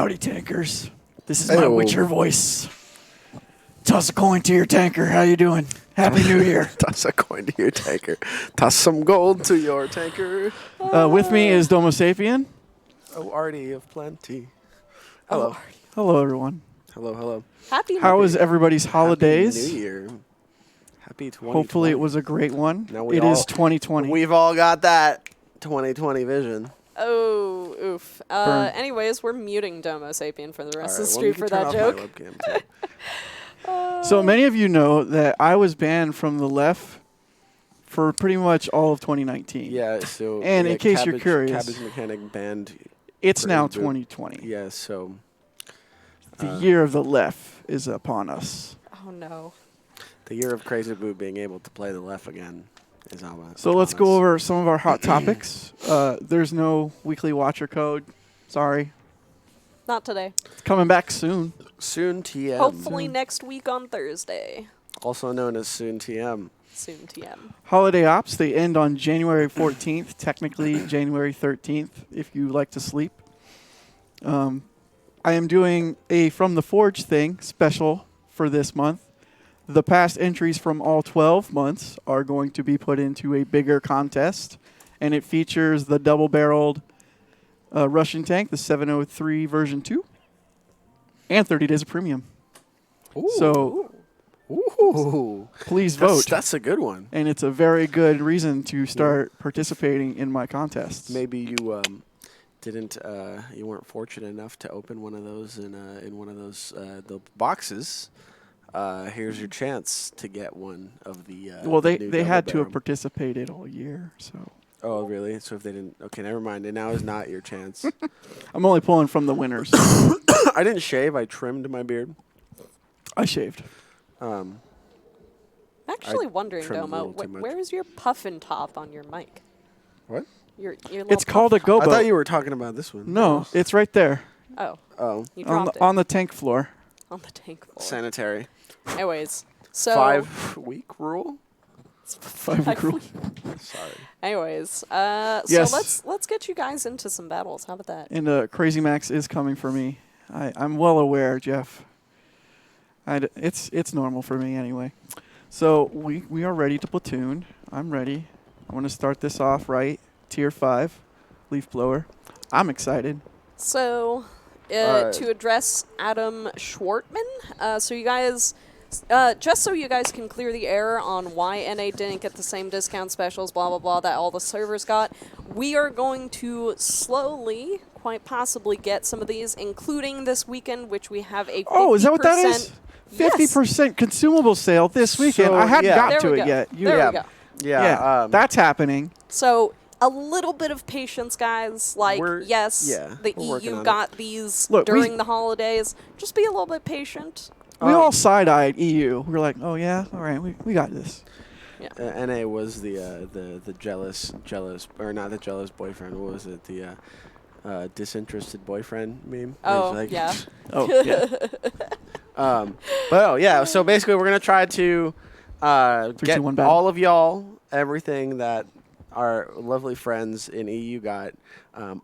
Howdy, tankers. This is my Witcher voice. Toss a coin to your tanker. How you doing? Happy New Year. Toss a coin to your tanker. Toss some gold to your tanker. With me is Domosapien. Oh, Artie of plenty. Hello. Oh, hello, everyone. Hello, hello. How was everybody's holidays? Happy New Year. Happy 2020. Hopefully it was a great one. Now It is 2020. We've all got that 2020 vision. Oh, oof. Anyways, we're muting Domosapien for the rest of the stream for that joke. So many of you know that I was banned from the left for pretty much all of 2019. Yeah, so... And in case you're curious... Cabbage Mechanic banned... It's now 2020. Yeah, so... The year of the left is upon us. Oh, no. The year of KrzyBooP being able to play the left again is on us. So let's go over some of our hot topics. There's no weekly watcher code. Sorry. Not today. It's coming back soon. Soon TM. Hopefully next week on Thursday. Also known as Soon TM. Soon TM. Holiday ops, they end on January 14th, technically January 13th, if you like to sleep. I am doing a From the Forge thing special for this month. The past entries from all 12 months are going to be put into a bigger contest, and it features the double-barreled Russian tank, the 703 version 2, and 30 days of premium. Ooh. So please vote. That's a good one. And it's a very good reason to start participating in my contests. Maybe you you weren't fortunate enough to open one of those in one of those the boxes. Here's your chance to get one of the. Well, they had to have participated all year, so. Oh, really? So if they didn't, okay, never mind. And now is not your chance. I'm only pulling from the winners. I didn't shave. I trimmed my beard. I shaved. I'm actually wondering, Domo, where is your puffin top on your mic? What? Your it's called a gobo. I thought you were talking about this one. No, it's right there. Oh. You dropped it. On the tank floor. On the tank floor. Sanitary. Anyways, so 5-week rule. 5-week rule. Sorry. Anyways, yes. So let's get you guys into some battles. How about that? And Crazy Max is coming for me. I'm well aware, Jeff. It's normal for me anyway. So we are ready to platoon. I'm ready. I want to start this off right. Tier 5, leaf blower. I'm excited. So to address Adam Schwartman, so you guys. Just so you guys can clear the air on why NA didn't get the same discount specials, blah, blah, blah, that all the servers got, we are going to slowly, quite possibly, get some of these, including this weekend, which we have a 50%... Oh, is that what that is? 50% consumable sale this weekend. I hadn't got to it yet. There we go. Yeah, that's happening. So a little bit of patience, guys. Like, the EU got these during the holidays. Just be a little bit patient. We all side-eyed EU. We were like, oh, yeah? All right, we got this. Yeah. NA was the jealous, or not the jealous boyfriend. What was it? The disinterested boyfriend meme? Oh, like yeah. Oh, yeah. So basically we're going to try to get all of y'all everything that our lovely friends in EU got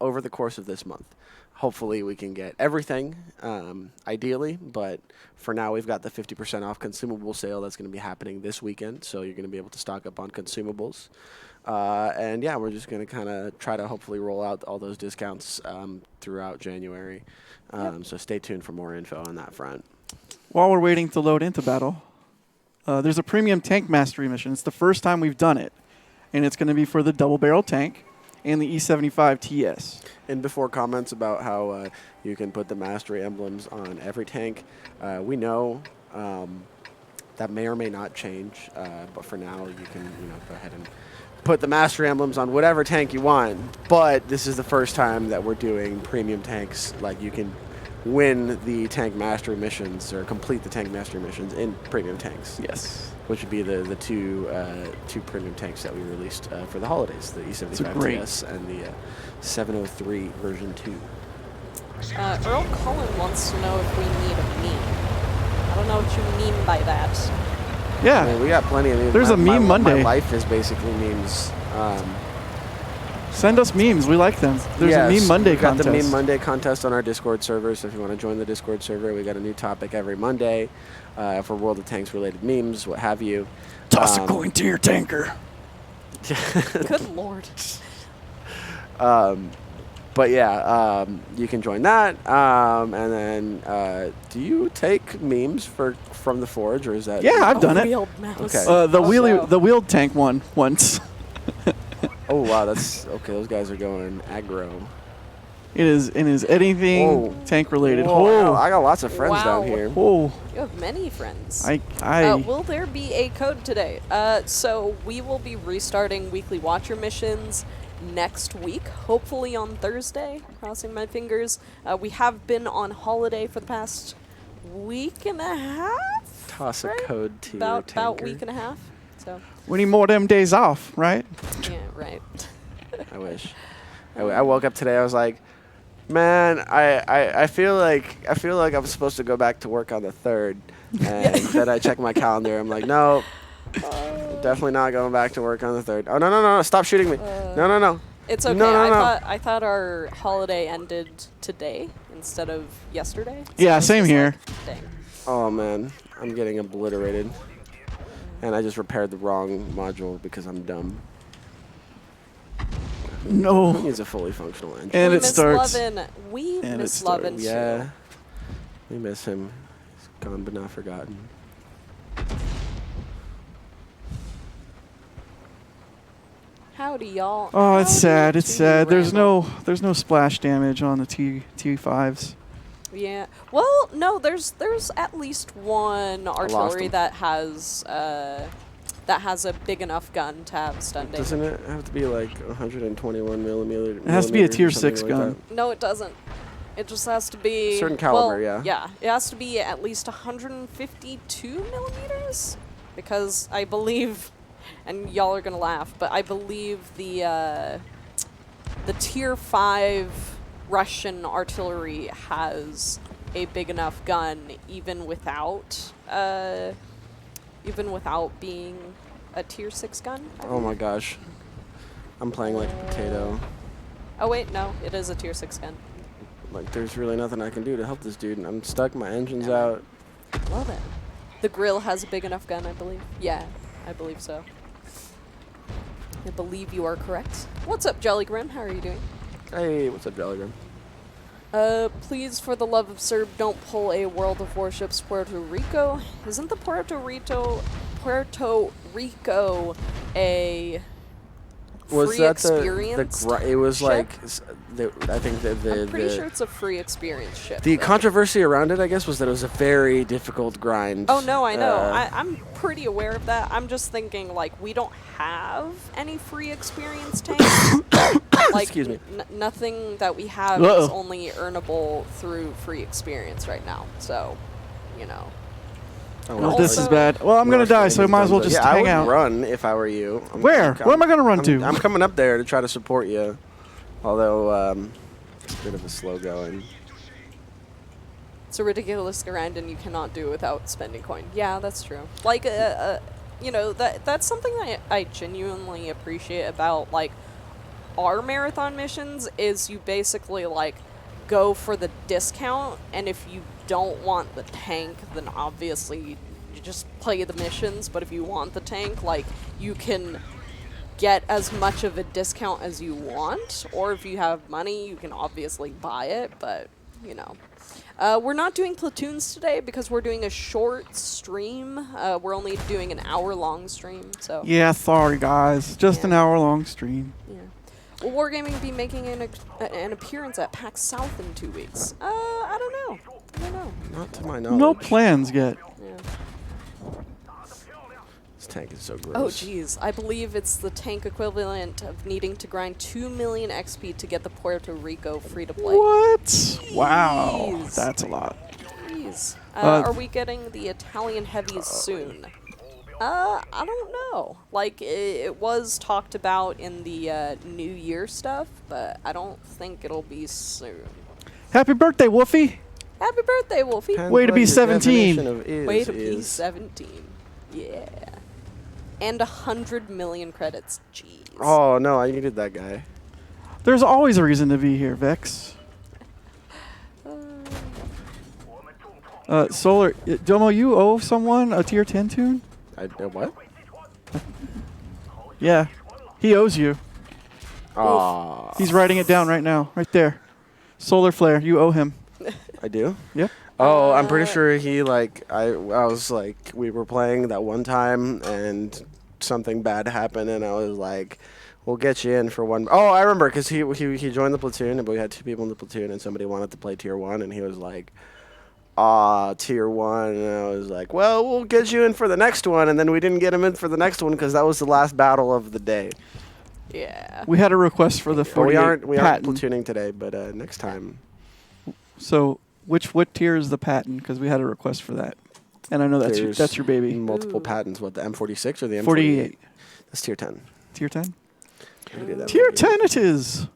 over the course of this month. Hopefully we can get everything, ideally, but for now we've got the 50% off consumable sale that's going to be happening this weekend, so you're going to be able to stock up on consumables. And yeah, we're just going to kind of try to hopefully roll out all those discounts throughout January. So stay tuned for more info on that front. While we're waiting to load into battle, there's a premium tank mastery mission. It's the first time we've done it, and it's going to be for the double barrel tank and the E75 TS. And before comments about how you can put the mastery emblems on every tank, we know that may or may not change, but for now you can go ahead and put the mastery emblems on whatever tank you want. But this is the first time that we're doing premium tanks. Like, you can win the tank mastery missions or complete the tank mastery missions in premium tanks. Yes. Which would be the two premium tanks that we released for the holidays, the E75 TS and the 703 version 2. Earl Cullen wants to know if we need a meme. I don't know what you mean by that. Yeah. I mean, we got plenty of memes. There's a meme Monday. My life is basically memes. Send us memes. We like them. There's a Meme Monday contest. We got the Meme Monday contest on our Discord server, so if you want to join the Discord server, we got a new topic every Monday for World of Tanks related memes, what have you. Toss a coin to your tanker. Good lord. But yeah, you can join that. And then, do you take memes from the Forge, or is that? Yeah, I've done it. Wheeled mouse. Okay. The wheeled tank one once. Oh wow, that's okay. Those guys are going aggro. It is anything tank related. Whoa, I got lots of friends down here. Whoa. You have many friends. Will there be a code today? So we will be restarting weekly Watcher missions next week, hopefully on Thursday, crossing my fingers. We have been on holiday for the past week and a half. Toss a code to about week and a half. So we need more of them days off, right? Yeah, right. I wish. I woke up today. I was like, man, I feel like I'm supposed to go back to work on the 3rd, and then I check my calendar. I'm like, no, definitely not going back to work on the 3rd. Oh no! Stop shooting me! No! It's okay. I thought our holiday ended today instead of yesterday. So yeah, same here. Dang. Oh man, I'm getting obliterated, and I just repaired the wrong module because I'm dumb. No. It needs a fully functional engine. And it starts. We miss Lovin' too. Yeah, we miss him. He's gone but not forgotten. Howdy, y'all. Oh, it's sad. It's sad. There's Rambo. no splash damage on the T5s. Yeah. Well, no. There's at least one artillery that has a big enough gun to have stun damage. Doesn't it have to be like 121 millimeter? It has to be a tier 6 gun. Like no, it doesn't. It just has to be certain caliber. Yeah, it has to be at least 152 millimeters, because I believe, and y'all are gonna laugh, but I believe the tier 5 Russian artillery has a big enough gun, even without being a tier 6 gun. Oh my gosh, I'm playing like a potato. Oh wait, no, it is a tier 6 gun. Like, there's really nothing I can do to help this dude. I'm stuck. My engine's out. Love it. The grill has a big enough gun, I believe. Yeah, I believe so. I believe you are correct. What's up, Jolly Grim? How are you doing? Hey, what's up, Jolly Grim? Please, for the love of Serb, don't pull a World of Warships Puerto Rico. Isn't the Puerto Rico a free experience? It was ship? like, I think I'm pretty sure it's a free experience ship. The though. controversy around it, I guess, was that it was a very difficult grind. Oh no, I know. I'm pretty aware of that. I'm just thinking, like, we don't have any free experience tanks. Like, excuse me. Nothing that we have is only earnable through free experience right now. So, you know. Oh, well, this is bad. Well, I'm gonna die, so I might as well just hang out. I would run if I were you. Where am I gonna run to? I'm coming up there to try to support you. Although, it's a bit of a slow going. It's a ridiculous grind, and you cannot do it without spending coin. Yeah, that's true. Like, you know, that's something that I genuinely appreciate about, like, our marathon missions is you basically, like, go for the discount, and if you don't want the tank, then obviously you just play the missions, but if you want the tank, like, you can get as much of a discount as you want, or if you have money, you can obviously buy it, but, you know. We're not doing platoons today because we're doing a short stream. We're only doing an hour-long stream, so. Yeah, sorry guys. Just an hour-long stream. Yeah. Will Wargaming be making an appearance at PAX South in 2 weeks? I don't know. Not to my knowledge. No plans yet. Yeah. This tank is so gross. Oh, geez. I believe it's the tank equivalent of needing to grind 2 million XP to get the Puerto Rico free-to-play. What? Jeez. Wow. That's a lot. Jeez. Are we getting the Italian heavies soon? I don't know. Like, it was talked about in the New Year stuff, but I don't think it'll be soon. Happy birthday, Wolfie! Happy birthday, Wolfie! Way to be 17. Way to be 17. Yeah. And 100 million credits. Jeez. Oh, no, I needed that guy. There's always a reason to be here, Vex. Solar, Domo, you owe someone a tier 10 tune? I what? Yeah, he owes you. Aww. He's writing it down right now, right there. Solar Flare, you owe him. I do? Yep. Oh, I'm pretty sure he, like, I was like, we were playing that one time and something bad happened and I was like, we'll get you in for one. Oh, I remember, because he joined the platoon and we had 2 people in the platoon and somebody wanted to play tier 1 and he was like, tier 1, and I was like, well, we'll get you in for the next one, and then we didn't get him in for the next one because that was the last battle of the day. Yeah. We had a request for the 48 we aren't platooning today, but next time. So, what tier is the patent? Because we had a request for that, and I know that's your baby. Multiple patents. What, the M46 or the M48? 48. That's tier 10. Tier 10. Tier 10 it is.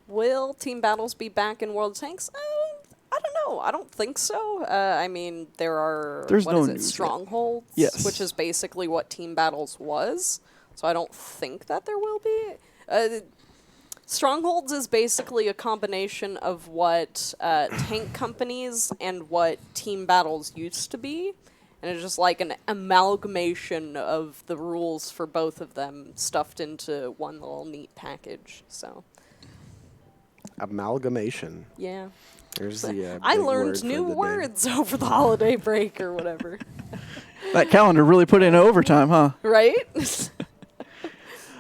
Will team battles be back in World of Tanks? I don't know. I don't think so. I mean, there's Strongholds, yes, which is basically what team battles was. So I don't think that there will be. Strongholds is basically a combination of what tank companies and what team battles used to be. And it's just like an amalgamation of the rules for both of them stuffed into one little neat package. So amalgamation. Yeah. There's the I learned new words over the holiday break or whatever. That calendar really put in overtime, huh? Right?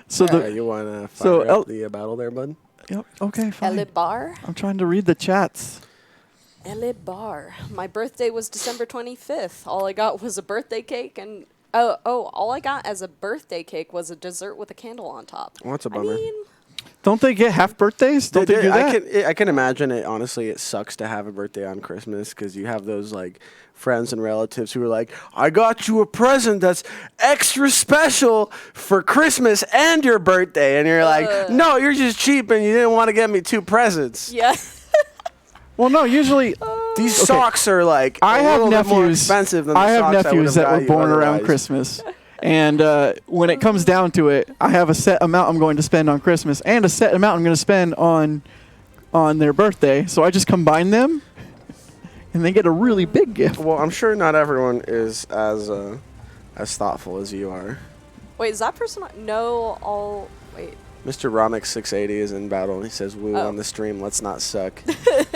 So you want to fire up the battle there, bud? Yep. Okay, fine. Elle Bar. I'm trying to read the chats. Elle Bar. My birthday was December 25th. All I got was a birthday cake and all I got as a birthday cake was a dessert with a candle on top. Well, that's a bummer. I mean, don't they get half birthdays? Don't they do that? I can imagine it. Honestly, it sucks to have a birthday on Christmas because you have those like friends and relatives who are like, I got you a present that's extra special for Christmas and your birthday. And you're like, no, you're just cheap and you didn't want to get me 2 presents. Yeah. Well, no, usually these socks are like I have little nephews, bit more expensive than the I have socks nephews that were born around otherwise. Christmas. And when it comes down to it, I have a set amount I'm going to spend on Christmas and a set amount I'm going to spend on their birthday. So I just combine them, and they get a really big gift. Well, I'm sure not everyone is as thoughtful as you are. Wait, is that person? No, wait. Mr. Ramik 680 is in battle. He says, "Woo on the stream. Let's not suck."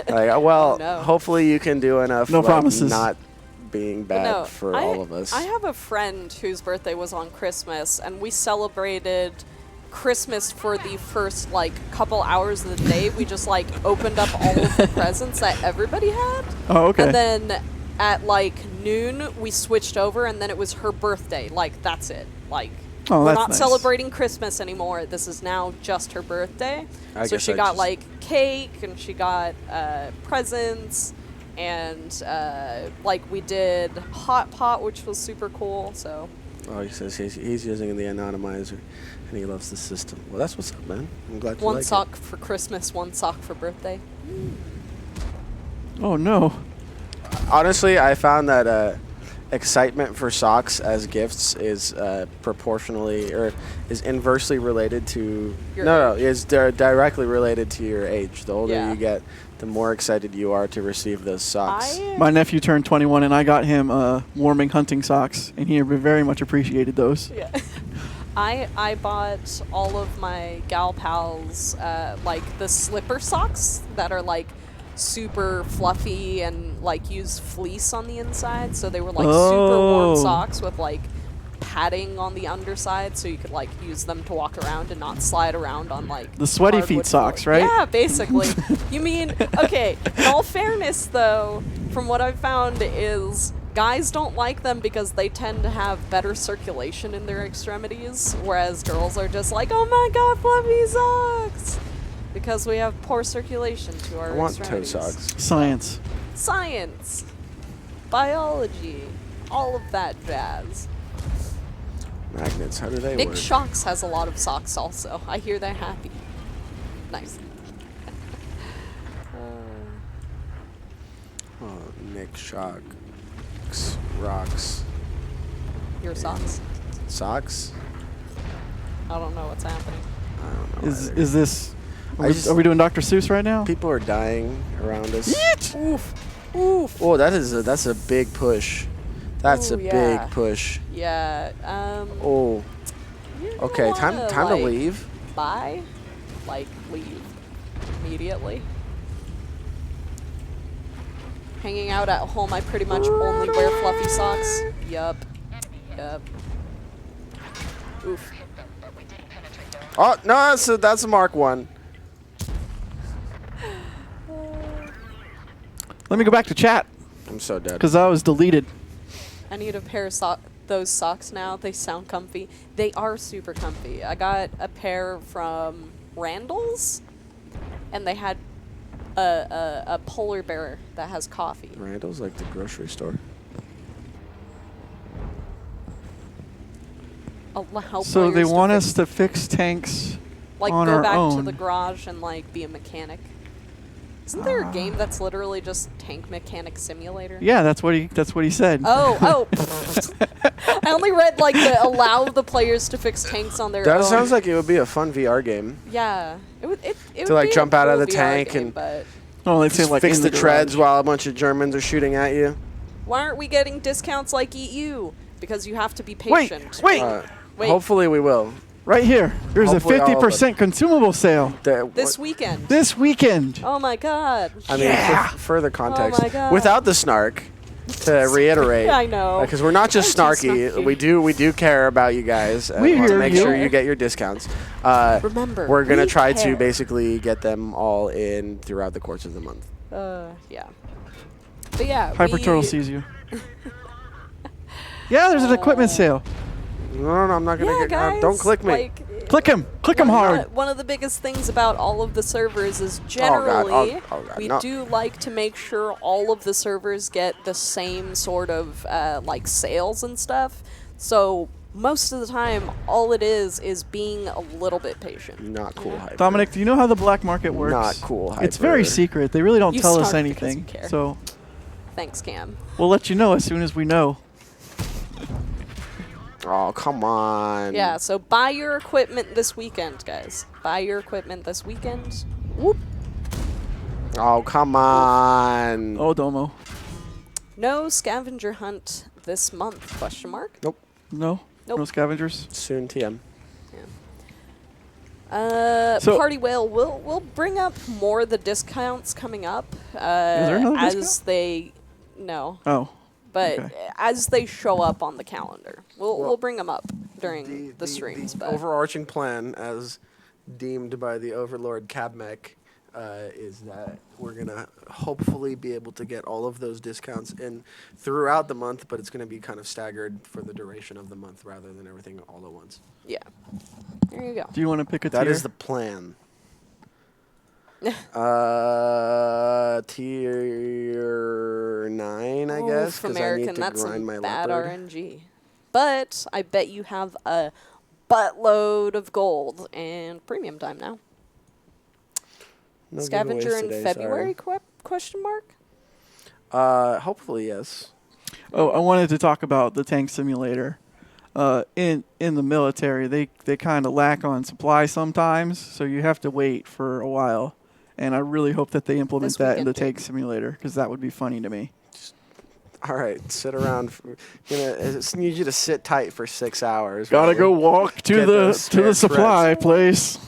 Like, hopefully you can do enough. No promises. Not being bad for all of us. I have a friend whose birthday was on Christmas, and we celebrated Christmas for the first like couple hours of the day. We just like opened up all of the presents that everybody had. Oh, okay. And then at like noon we switched over, and then it was her birthday. Like that's it. Like we're not celebrating Christmas anymore. This is now just her birthday. So she got like cake, and she got presents. And like we did hot pot, which was super cool. So. Oh, he says he's using the anonymizer, and he loves the system. Well, that's what's up, man. I'm glad you like it. One sock for Christmas, one sock for birthday. Oh no. Honestly, I found that excitement for socks as gifts is proportionally or is inversely related to is directly related to your age. The older you get, the more excited you are to receive those socks. My nephew turned 21, and I got him warming hunting socks, and he very much appreciated those. Yeah. I bought all of my gal pals like the slipper socks that are like super fluffy and like use fleece on the inside, so they were like super warm socks with like padding on the underside, so you could like use them to walk around and not slide around on like the sweaty feet socks, right? Yeah, basically. You mean, okay, in all fairness though, from what I've found is guys don't like them because they tend to have better circulation in their extremities, whereas girls are just like, oh my god, fluffy socks, because we have poor circulation to our extremities. I want toe socks. Science, biology, all of that jazz. Magnets, how do they Nick work? Shocks has a lot of socks also. I hear they're happy. Nice. Nick Shocks rocks. Your socks? Socks? I don't know what's happening. I don't know. Is this Are we doing Dr. Seuss right now? People are dying around us. Yeet! Oof. Oof. Oh, that's a big push. That's Ooh, a big push. Yeah. Oh. Okay, time to leave. Bye. Like, leave immediately. Hanging out at home, I pretty much only wear fluffy socks. Yup. Oof. Oh, no, that's a Mark 1. Let me go back to chat. I'm so dead. Because I was deleted. I need a pair of those socks now. They sound comfy. They are super comfy. I got a pair from Randall's, and they had a polar bear that has coffee. Randall's like the grocery store. So they want us to fix tanks like on go our back own. to the garage and like be a mechanic. Isn't there a game that's literally just Tank Mechanic Simulator? Yeah, that's what he said. Oh. I only read like allow the players to fix tanks on their own. That sounds like it would be a fun VR game. Yeah, it would to like jump out of the VR tank game, and but let's say like fix in the treads garage. while a bunch of Germans are shooting at you. why aren't we getting discounts like EU? Because you have to be patient. Wait. Wait. Hopefully we will. Right here. There's Hopefully a 50% consumable sale. This weekend. This weekend. Oh my god. I mean, for further context, Oh my God. without the snark, to reiterate, I know. because we're not just I'm too snarky. snarky. We do care about you guys. We want to hear make you. sure you get your discounts. Remember, we're gonna we try care. to basically get them all in throughout the course of the month. Yeah. But yeah, Hyper Turtle sees you. Yeah, there's an equipment sale. No, I'm not gonna Yeah, get. guys, Don't click me. like, Click him hard. One of the biggest things about all of the servers is generally Oh, God, we no. do like to make sure all of the servers get the same sort of like sales and stuff. So most of the time, all it is being a little bit patient. Not cool. Hyper. Dominic, do you know how the black market works? Not cool. It's very Hyper. secret. They really don't You tell us snark because anything. you care. So Thanks, Cam. we'll let you know as soon as we know. Oh, come on. Yeah, so buy your equipment this weekend, guys. Buy your equipment this weekend. Whoop. Oh, come on. Oh, Domo. No scavenger hunt this month? Question mark. Nope. No? Nope. No scavengers? Soon TM. So- Party Whale, we'll bring up more of the discounts coming up. there another as discount? they no, Oh. but Okay. as they show up on the calendar, we'll bring them up during the streams. The But overarching plan, as deemed by the Overlord Cabmech, is that we're gonna hopefully be able to get all of those discounts in throughout the month, but it's gonna be kind of staggered for the duration of the month rather than everything all at once. yeah, there you go. Do you want to pick a That tier? is the plan. Tier 9, I guess, Oof, because I American, need to that's grind some my bad leopard. RNG. But I bet you have a buttload of gold and premium time now. No Scavenger giveaways in today, February? Question mark. Hopefully, yes. Oh, I wanted to talk about the tank simulator. In the military, they kind of lack on supply sometimes, so you have to wait for a while. And I really hope that they implement This that in the weekend, tank simulator, because that would be funny to me. All right, sit around. I just need you to sit tight for 6 hours. Gotta while go we walk to get the those to the spare supply place.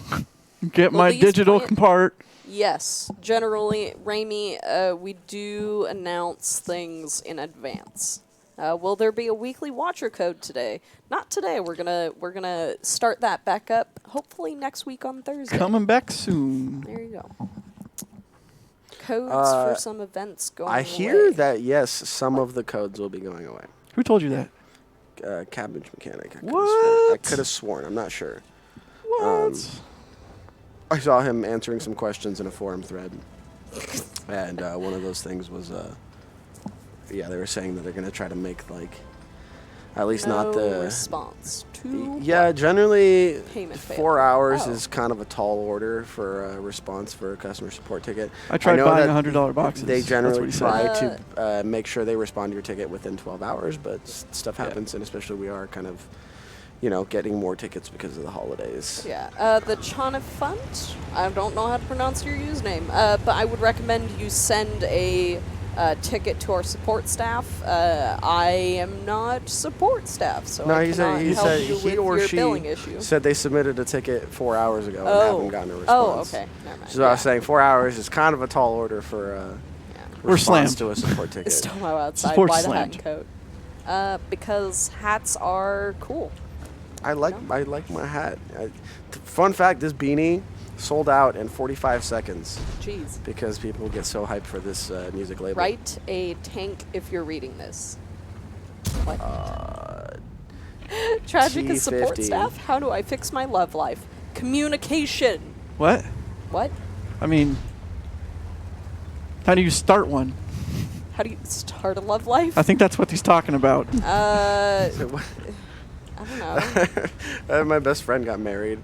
Get Well, my these digital plant- part. Yes, generally, Raimi, we do announce things in advance. Will there be a weekly watcher code today? Not today. We're gonna start that back up. Hopefully next week on Thursday. Coming back soon. There you go. Codes for some events going. I hear away. that yes, some of the codes will be going away. Who told you that? Cabbage Mechanic. I What? could have sworn. I'm not sure. What? I saw him answering some questions in a forum thread, and one of those things was, yeah, they were saying that they're gonna try to make like, at least not No the. response to Yeah, generally Payment failed. 4 hours Oh. is kind of a tall order for a response for a customer support ticket. I tried know buying that $100 boxes. They That's generally what he try said. to make sure they respond to your ticket within 12 hours, but stuff happens, and especially we are kind of getting more tickets because of the holidays. Yeah. The Chonifant, I don't know how to pronounce your username, but I would recommend you send a ticket to our support staff. I am not support staff, so I cannot help you with your billing issue. Said they submitted a ticket 4 hours ago and haven't gotten a response. Oh, okay. Never mind. So I was saying 4 hours is kind of a tall order for We're response slammed. to a support ticket. It's Tomo outside. Support Why slammed. the hat and coat? Because hats are cool. I like my hat. Fun fact, this beanie sold out in 45 seconds. Jeez. Because people get so hyped for this music label. Write a tank if you're reading this. What? Tragic is support T50. staff? How do I fix my love life? Communication. What? What? I mean, how do you start one? How do you start a love life? I think that's what he's talking about. I don't know. My best friend got married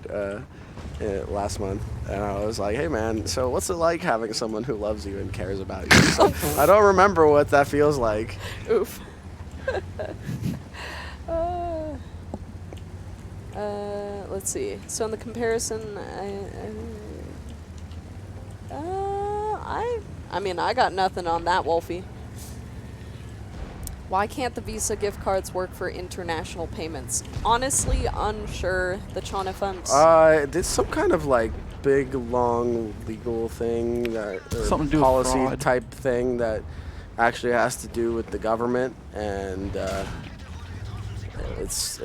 last month, and I was like, hey man, so what's it like having someone who loves you and cares about you? So I don't remember what that feels like. Oof. Let's see. So in the comparison, I mean, I got nothing on that, Wolfie. Why can't the Visa gift cards work for international payments? Honestly, unsure. The Chonifant. It's some kind of like big, long legal thing or Something to do with policy fraud. type thing that actually has to do with the government, and that's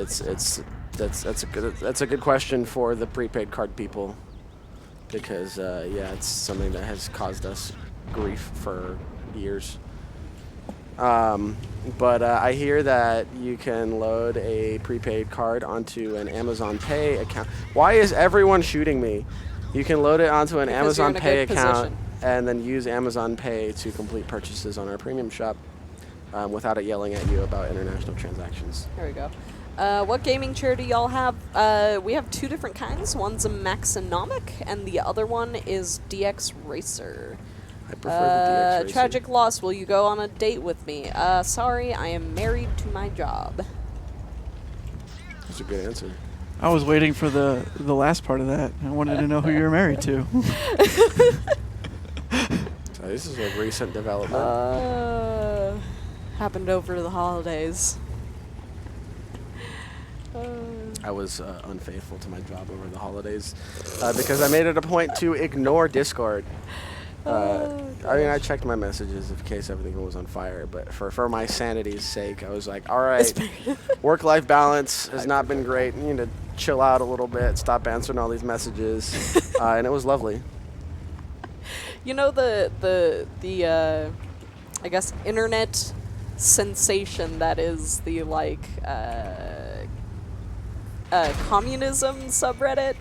a good question for the prepaid card people, because it's something that has caused us grief for years. But I hear that you can load a prepaid card onto an Amazon Pay account. Why is everyone shooting me? You can load it onto an Because Amazon you're in a Pay good account position. and then use Amazon Pay to complete purchases on our premium shop without it yelling at you about international transactions. There we go. What gaming chair do y'all have? We have two different kinds. One's a Maxonomic, and the other one is DX Racer. I prefer the DX Racer. Tragic loss. Will you go on a date with me? Sorry, I am married to my job. That's a good answer. I was waiting for the last part of that. I wanted to know who you're married to. So this is a recent development. Happened over the holidays. I was unfaithful to my job over the holidays because I made it a point to ignore Discord. I mean, I checked my messages in case everything was on fire, but for my sanity's sake, I was like, all right, work-life balance has not been great. You need to chill out a little bit, stop answering all these messages, and it was lovely. You know the I guess internet sensation that is the communism subreddit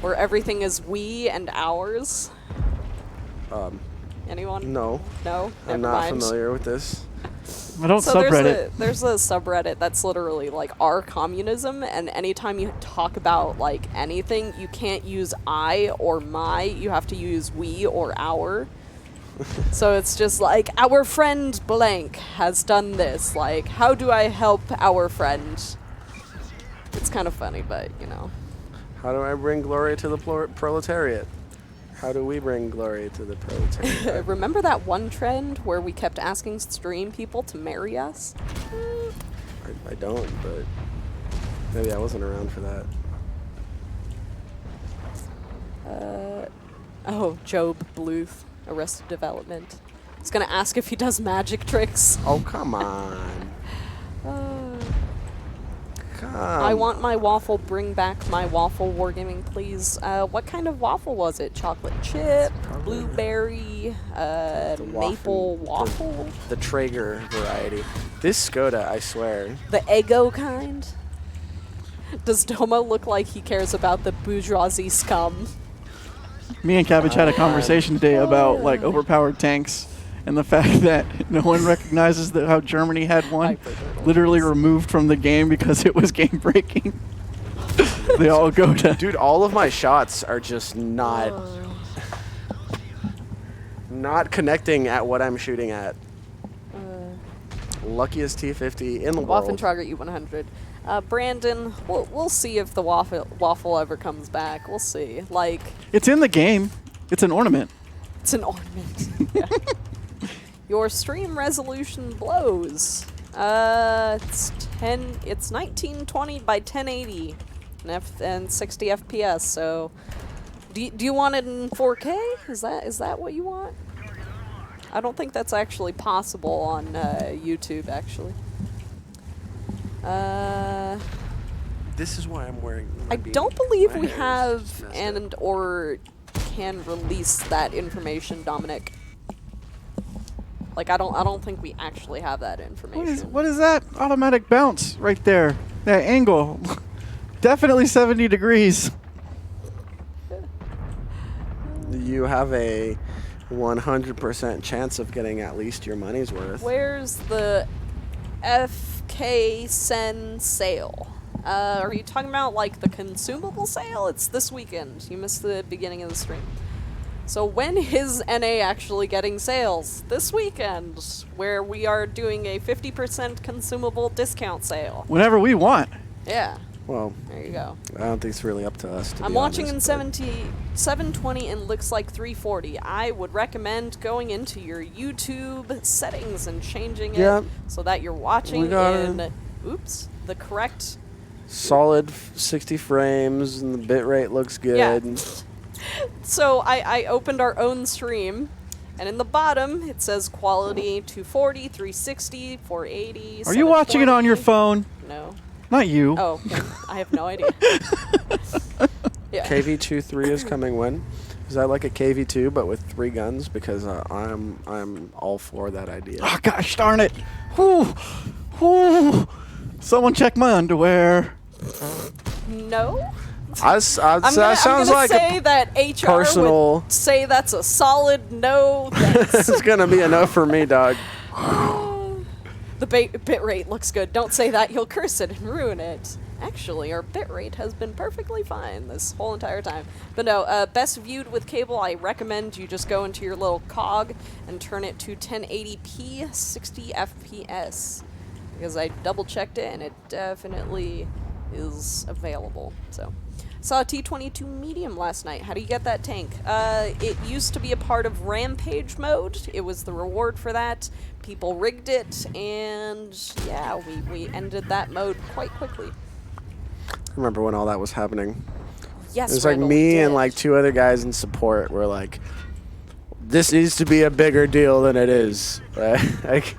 where everything is we and ours. Anyone? No. No? I'm Never not mind. familiar with this. I don't subreddit. There's a subreddit that's literally like our communism, and anytime you talk about like anything, you can't use I or my, you have to use we or our. So it's just like, our friend blank has done this, like, how do I help our friend? It's kind of funny, but you know. How do I bring glory to the proletariat? How do we bring glory to the proletariat? Remember that one trend where we kept asking stream people to marry us? I don't, but maybe I wasn't around for that. Oh, Job Bluth, Arrested Development. He's gonna ask if he does magic tricks. Oh, come on. I want my waffle. Bring back my waffle, Wargaming, please. What kind of waffle was it? Chocolate chip, blueberry, maple waffle? The Traeger variety. This Skoda, I swear. The Eggo kind? Does Domo look like he cares about the bourgeoisie scum? Me and Cabbage had a conversation today about like overpowered tanks and the fact that no one recognizes that how Germany had one literally removed from the game because it was game breaking. They all go to Dude, all of my shots are just not connecting at what I'm shooting at. Luckiest T50 in the world. Waffentrager E100. Brandon, we'll see if the waffle ever comes back. We'll see. Like, it's in the game. It's an ornament. It's an ornament. Yeah. Your stream resolution blows. It's 1920 by 1080 and 60 FPS. So, do you want it in 4K? Is that what you want? I don't think that's actually possible on YouTube, actually. This is why I'm wearing. I don't believe we have or can release that information, Dominic. Like, I don't think we actually have that information. What is that automatic bounce right there? That angle. Definitely 70 degrees. You have a 100% chance of getting at least your money's worth. Where's the FK Sen sale? Are you talking about, like, the consumable sale? It's this weekend. You missed the beginning of the stream. So when is NA actually getting sales? This weekend, where we are doing a 50% consumable discount sale. Whenever we want. Yeah. Well, there you go. I don't think it's really up to us. I'm watching in 720 and looks like 340. I would recommend going into your YouTube settings and changing it so that you're watching in the correct solid 60 frames and the bitrate looks good. Yeah. So I opened our own stream, and in the bottom it says quality 240, 360, 480. Are you watching it on your phone? No. Not you. Oh, okay. I have no idea. Yeah. KV-23 is coming when? Is that like a KV-2 but with 3 guns? Because I'm all for that idea. Oh gosh darn it! Whew. Whew. Someone check my underwear. No. That sounds like say that HR personal. Would say that's a solid no. This is gonna be a no for me, dog. The bit rate looks good. Don't say that. You'll curse it and ruin it. Actually, our bit rate has been perfectly fine this whole entire time. But no, best viewed with cable, I recommend you just go into your little cog and turn it to 1080p, 60 FPS. Because I double-checked it, and it definitely is available. So, saw a T-22 medium last night. How do you get that tank? It used to be a part of Rampage mode. It was the reward for that. People rigged it, and yeah, we ended that mode quite quickly. I remember when all that was happening. Yes, it was like me and like 2 other guys in support were like, this needs to be a bigger deal than it is. Right? Like,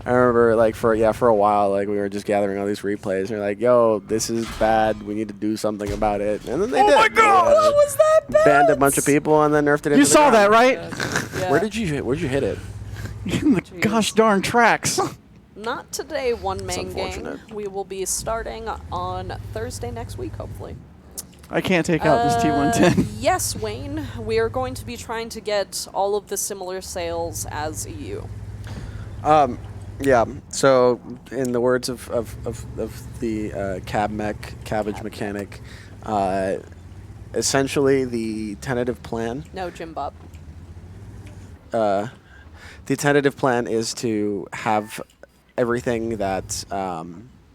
I remember like for a while, like we were just gathering all these replays and we're like, yo, this is bad. We need to do something about it. And then they did. Oh my god, what was that bad? Banned a bunch of people and then nerfed it into You the saw ground. that, right? Yeah. Where'd you hit it? In the gosh darn tracks. Not today, one man unfortunate. gang. We will be starting on Thursday next week, hopefully. I can't take out this T110. Yes, Wayne. We are going to be trying to get all of the similar sales as EU. Yeah. So, in the words of the cabbage mechanic, essentially the tentative plan. No, Jim Bob. The tentative plan is to have everything that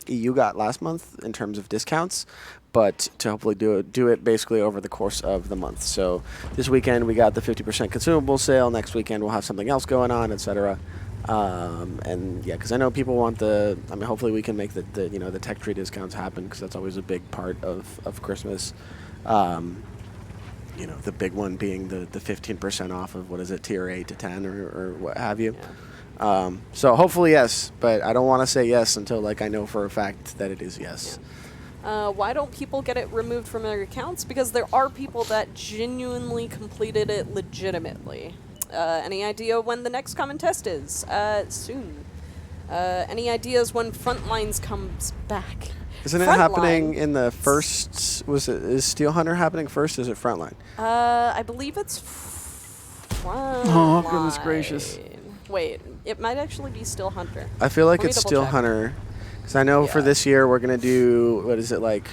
EU got last month in terms of discounts, but to hopefully do it basically over the course of the month. So this weekend we got the 50% consumable sale. Next weekend we'll have something else going on, etc. And yeah, because I know people want hopefully we can make the tech tree discounts happen because that's always a big part of Christmas. The big one being the 15% off of, what is it, tier 8 to 10 or what have you. Yeah. So hopefully yes, but I don't want to say yes until I know for a fact that it is yes. Yeah. Why don't people get it removed from their accounts? Because there are people that genuinely completed it legitimately. Any idea when the next common test is? Soon. Any ideas when Frontlines comes back? Isn't it happening in the first? Is Steel Hunter happening first? Or is it Frontline? I believe it's Frontline. Oh, goodness gracious. Wait, it might actually be Steel Hunter. I feel like Let me it's double Steel check. Hunter. Because I know for this year we're going to do, what is it, like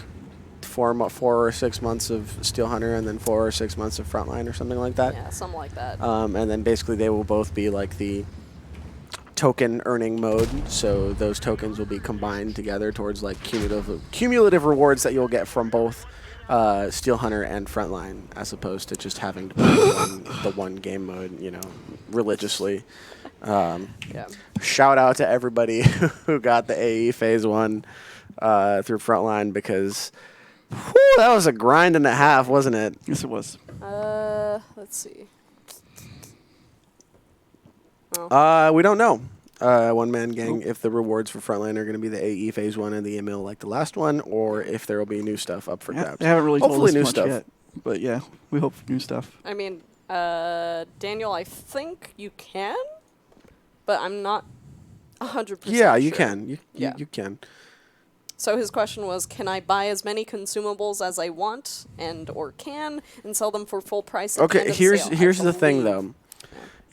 4 or 6 months of Steel Hunter and then 4 or 6 months of Frontline or something like that. Yeah, something like that. And then basically they will both be like the token earning mode, so those tokens will be combined together towards like cumulative rewards that you'll get from both Steel Hunter and Frontline, as opposed to just having to play the one game mode, religiously. Shout out to everybody who got the AE Phase 1 through Frontline, because that was a grind and a half, wasn't it? Yes, it was. Let's see. We don't know. One Man Gang, if the rewards for Frontline are going to be the AE Phase 1 and the ML like the last one, or if there will be new stuff up for grabs. They haven't really Hopefully told us new much stuff yet, but yeah, we hope for new stuff. I mean, Daniel, I think you can, but I'm not 100% Yeah, you sure. can. You can. So his question was, can I buy as many consumables as I want and/or can and sell them for full price? At the end of here's sale? the thing though.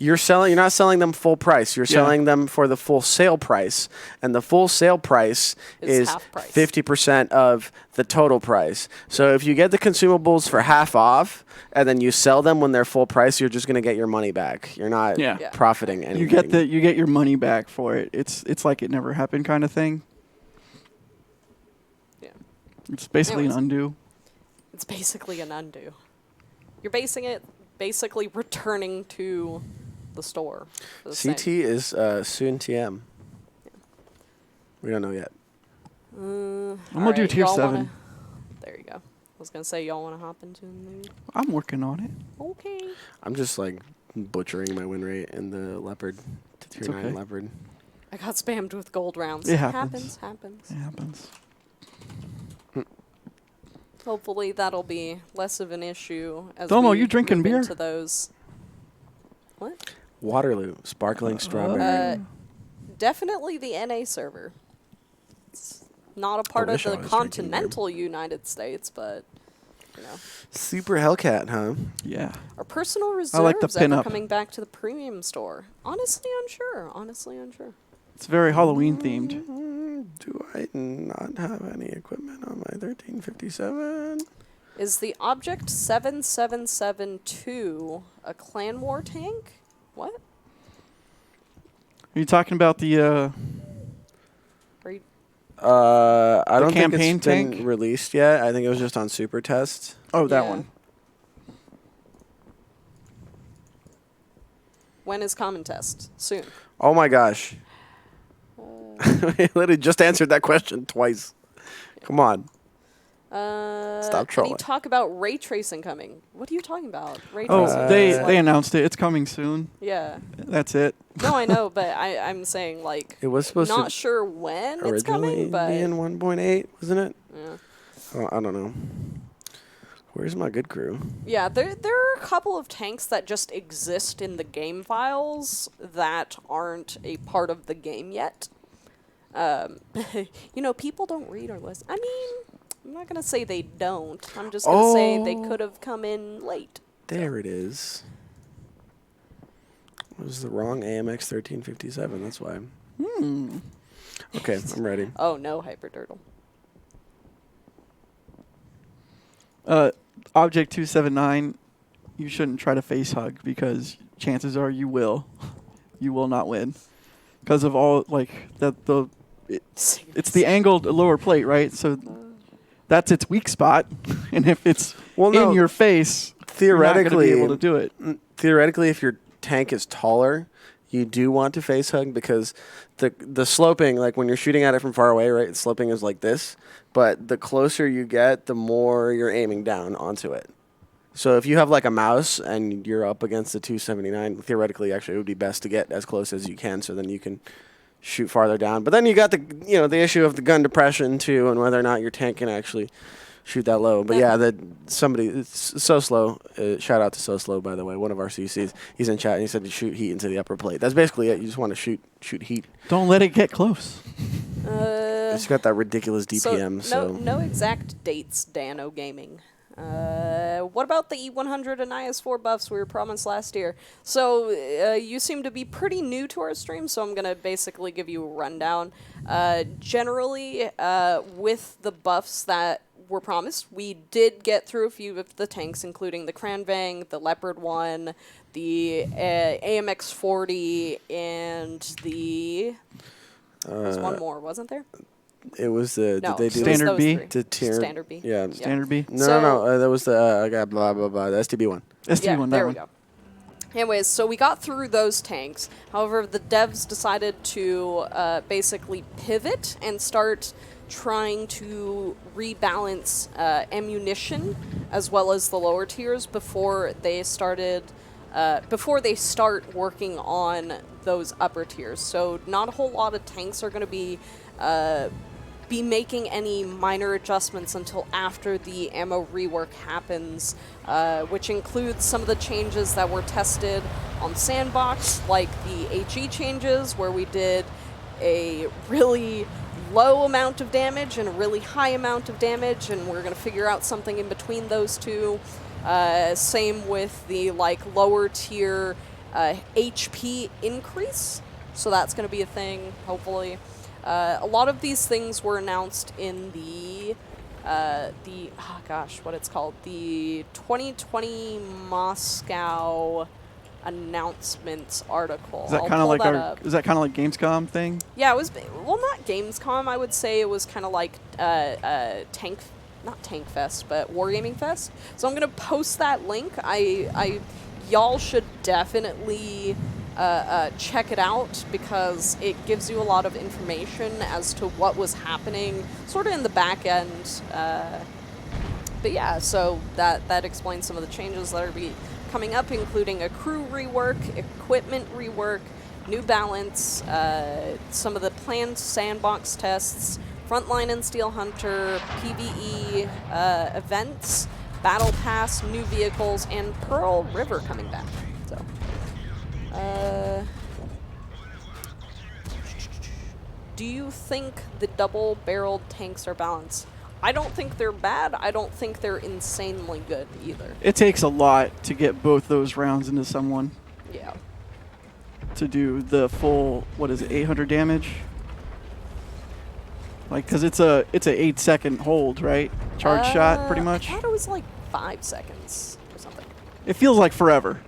You're not selling them full price. You're selling them for the full sale price, and the full sale price is half price. 50% of the total price. So if you get the consumables for half off, and then you sell them when they're full price, you're just going to get your money back. You're not profiting anything. You get your money back for it. It's like it never happened kind of thing. Yeah. It's basically an undo. It's basically an undo. You're basically returning to the store. CT is soon TM. We don't know yet. I'm going to do tier 7. There you go. I was going to say, y'all want to hop into the... I'm working on it. Okay. I'm just like butchering my win rate in the Leopard to tier 9 Leopard. I got spammed with gold rounds. It happens. Happens. It happens. Hopefully that'll be less of an issue as Domo, we you drinking move beer? into those. What? Waterloo, sparkling strawberry. Definitely the NA server. It's not a part of the continental United States, but Super Hellcat, huh? Yeah. Are personal reserves I like the ever pinup. coming back to the premium store? Honestly unsure. It's very Halloween themed. Do I not have any equipment on my 1357? Is the Object 7772 a Clan War tank? What? Are you talking about the Are you I don't think campaign it's been tank? released yet. I think it was just on Super Test. Oh, that Yeah. one. When is Common Test? Soon. Oh my gosh. I literally just answered that question twice. Come on. Stop trolling. Any talk about ray tracing coming? What are you talking about? Ray Oh, tracing. they announced it. It's coming soon. Yeah. That's it. No, I know, but I'm saying like It was supposed not to sure when it's originally coming, but be in 1.8, wasn't it? yeah. Oh, I don't know. Where's my good crew? Yeah, there are a couple of tanks that just exist in the game files that aren't a part of the game yet. People don't read our list. I mean, I'm not going to say they don't. I'm just going to say they could have come in late. There it is. It was the wrong AMX 1357, that's why. Okay, I'm ready. Oh, no, Hyperturtle. Object 279, you shouldn't try to face hug because chances are you will. You will not win. Because of all, it's the angled lower plate, right? So that's its weak spot. And if it's in your face, theoretically, you're not going to be able to do it. Theoretically, if your tank is taller, you do want to face hug because the sloping, like when you're shooting at it from far away, right, sloping is like this. But the closer you get, the more you're aiming down onto it. So if you have like a mouse and you're up against the 279, theoretically, actually, it would be best to get as close as you can so then you can shoot farther down. But then you got the issue of the gun depression too, and whether or not your tank can actually shoot that low. But it's So Slow. Shout out to So Slow, by the way, one of our CCs. He's in chat and he said to shoot heat into the upper plate. That's basically it. You just want to shoot heat. Don't let it get close. It's got that ridiculous DPM. No exact dates, Dano Gaming. What about the E100 and IS4 buffs we were promised last year? So you seem to be pretty new to our stream, so I'm going to basically give you a rundown. Generally, with the buffs that were promised. We did get through a few of the tanks, including the Kranvang, the Leopard 1, the AMX 40, and the... there was one more, wasn't there? It was the... No, did they do Standard B? the tier? Standard B. Yeah. Standard B? No. That was the blah, blah, blah, the STB one. STB one, that there one. we go. Anyways, so we got through those tanks. However, the devs decided to basically pivot and start trying to rebalance ammunition as well as the lower tiers before they start working on those upper tiers. So not a whole lot of tanks are going to be making any minor adjustments until after the ammo rework happens, which includes some of the changes that were tested on Sandbox, like the HE changes, where we did a really low amount of damage and a really high amount of damage, and we're going to figure out something in between those two. Same with the lower tier HP increase, so that's going to be a thing, hopefully. A lot of these things were announced in the 2020 Moscow announcements article. Is that kind of like Gamescom thing? Yeah, it was. Well, not Gamescom. I would say it was kind of like not Tank Fest, but Wargaming Fest. So I'm gonna post that link. Y'all should definitely check it out because it gives you a lot of information as to what was happening, sort of in the back end. But yeah, so that explains some of the changes that are coming up, including a crew rework, equipment rework, new balance, some of the planned sandbox tests, Frontline and Steel Hunter, PvE events, Battle Pass, new vehicles, and Pearl River coming back. So, do you think the double-barreled tanks are balanced? I don't think they're bad. I don't think they're insanely good either. It takes a lot to get both those rounds into someone. Yeah. To do the full, 800 damage? Because it's a 8-second hold, right? Charge shot, pretty much. I thought it was 5 seconds or something. It feels like forever.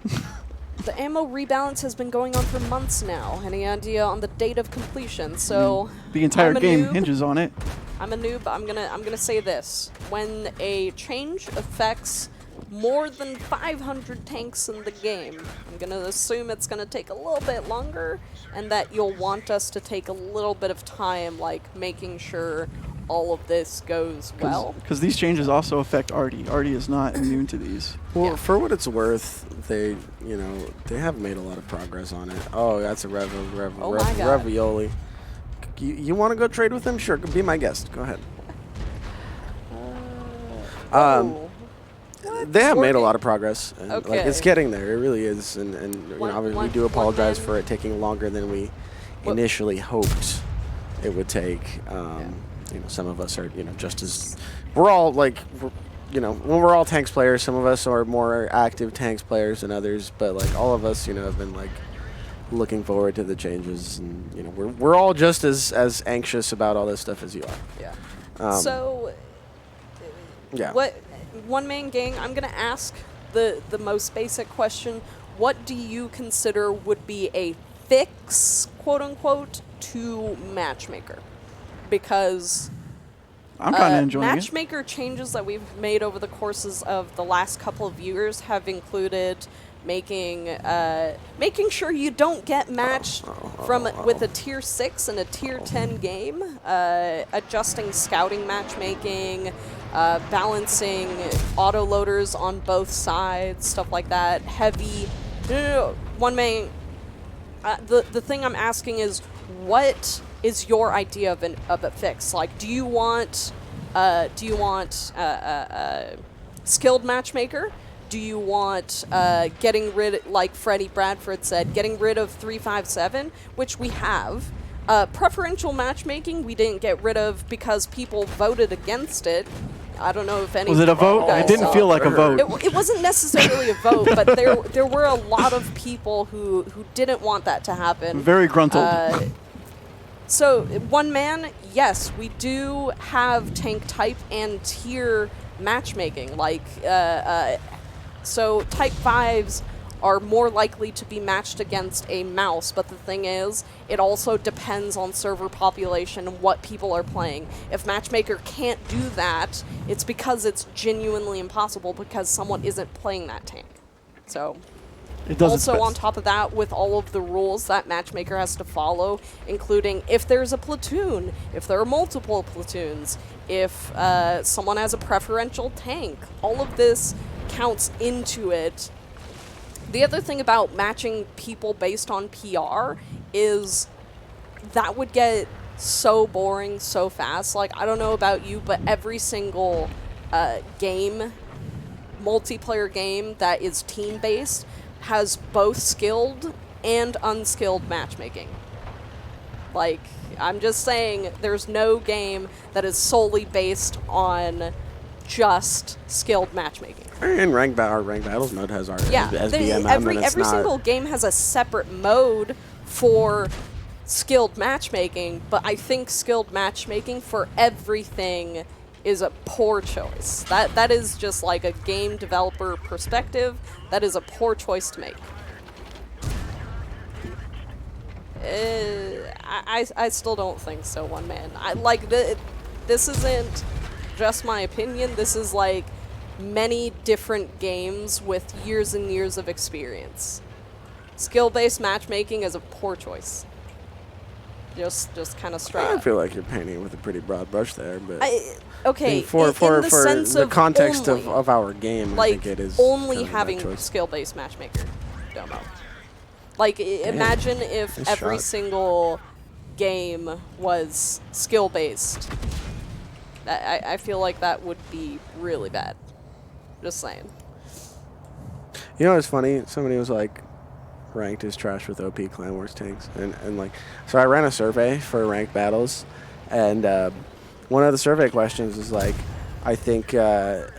The ammo rebalance has been going on for months now. Any idea on the date of completion? So the entire game hinges on it. I'm a noob. I'm gonna say this: when a change affects more than 500 tanks in the game, I'm gonna assume it's gonna take a little bit longer, and that you'll want us to take a little bit of time, making sure all of this goes well. Because these changes also affect Artie. Artie is not immune to these. Well, for what it's worth, they have made a lot of progress on it. Oh, that's a ravioli. You want to go trade with him? Sure, be my guest. Go ahead. They have made a lot of progress. And, okay. It's getting there. It really is. And obviously we do apologize for it taking longer than we initially hoped it would take. Some of us are, just as we're all when we're all tanks players, some of us are more active tanks players than others, but all of us, have been looking forward to the changes, and we're all just as anxious about all this stuff as you are. Yeah. Yeah. What one man gang? I'm gonna ask the most basic question. What do you consider would be a fix, quote unquote, to Matchmaker? Because I'm kind of enjoying Matchmaker changes that we've made over the courses of the last couple of years have included making sure you don't get matched with a tier 6 and a tier 10 game, adjusting scouting matchmaking, balancing autoloaders on both sides, stuff like that. Heavy. One main. The thing I'm asking is, what is your idea of a fix? Do you want skilled matchmaker? Do you want getting rid, like Freddie Bradford said, getting rid of 357, which we have? Preferential matchmaking we didn't get rid of because people voted against it. I don't know if any. Was it a vote? It didn't feel like a vote. It wasn't necessarily a vote, but there were a lot of people who didn't want that to happen. Very gruntled. So, one man, yes, we do have tank type and tier matchmaking. Like, so type 5s are more likely to be matched against a mouse, but the thing is, it also depends on server population and what people are playing. If Matchmaker can't do that, it's because it's genuinely impossible because someone isn't playing that tank. So, also on top of that, with all of the rules that Matchmaker has to follow, including if there's a platoon, if there are multiple platoons, if someone has a preferential tank, all of this counts into it. The other thing about matching people based on PR is that would get so boring so fast. Like, I don't know about you, but every single multiplayer game that is team-based has both skilled and unskilled matchmaking. Like, I'm just saying, there's no game that is solely based on just skilled matchmaking. And our ranked battles mode has our SBMM. Every single game has a separate mode for skilled matchmaking, but I think skilled matchmaking for everything is a poor choice. That is just like a game developer perspective. That is a poor choice to make. I still don't think so, one man. This isn't just my opinion. This is like many different games with years and years of experience. Skill-based matchmaking is a poor choice. Just kind of straight I up. feel like you're painting with a pretty broad brush there, but okay. for the context only, of our game, like, I think it is only kind of a bad having choice. skill-based matchmaker. Domo. Like, imagine if nice every shot. single game was skill-based. I feel like that would be really bad. Just saying. You know what's funny? Somebody was like, ranked is trash with OP Clan Wars tanks. And like, so I ran a survey for ranked battles, and one of the survey questions is like, I think, what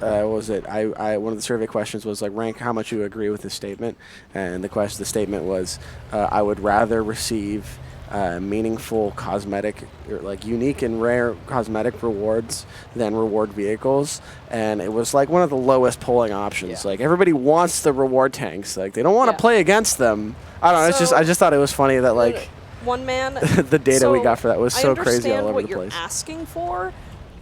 was it? One of the survey questions was like, rank how much you agree with this statement. And the statement was, I would rather receive meaningful cosmetic, or like unique and rare cosmetic rewards than reward vehicles. And it was like one of the lowest polling options. Yeah. Like, everybody wants the reward tanks. Like, they don't want to play against them. I don't know. I just thought it was funny that like one man the data we got for that was so crazy all over the place. I understand what you're asking for,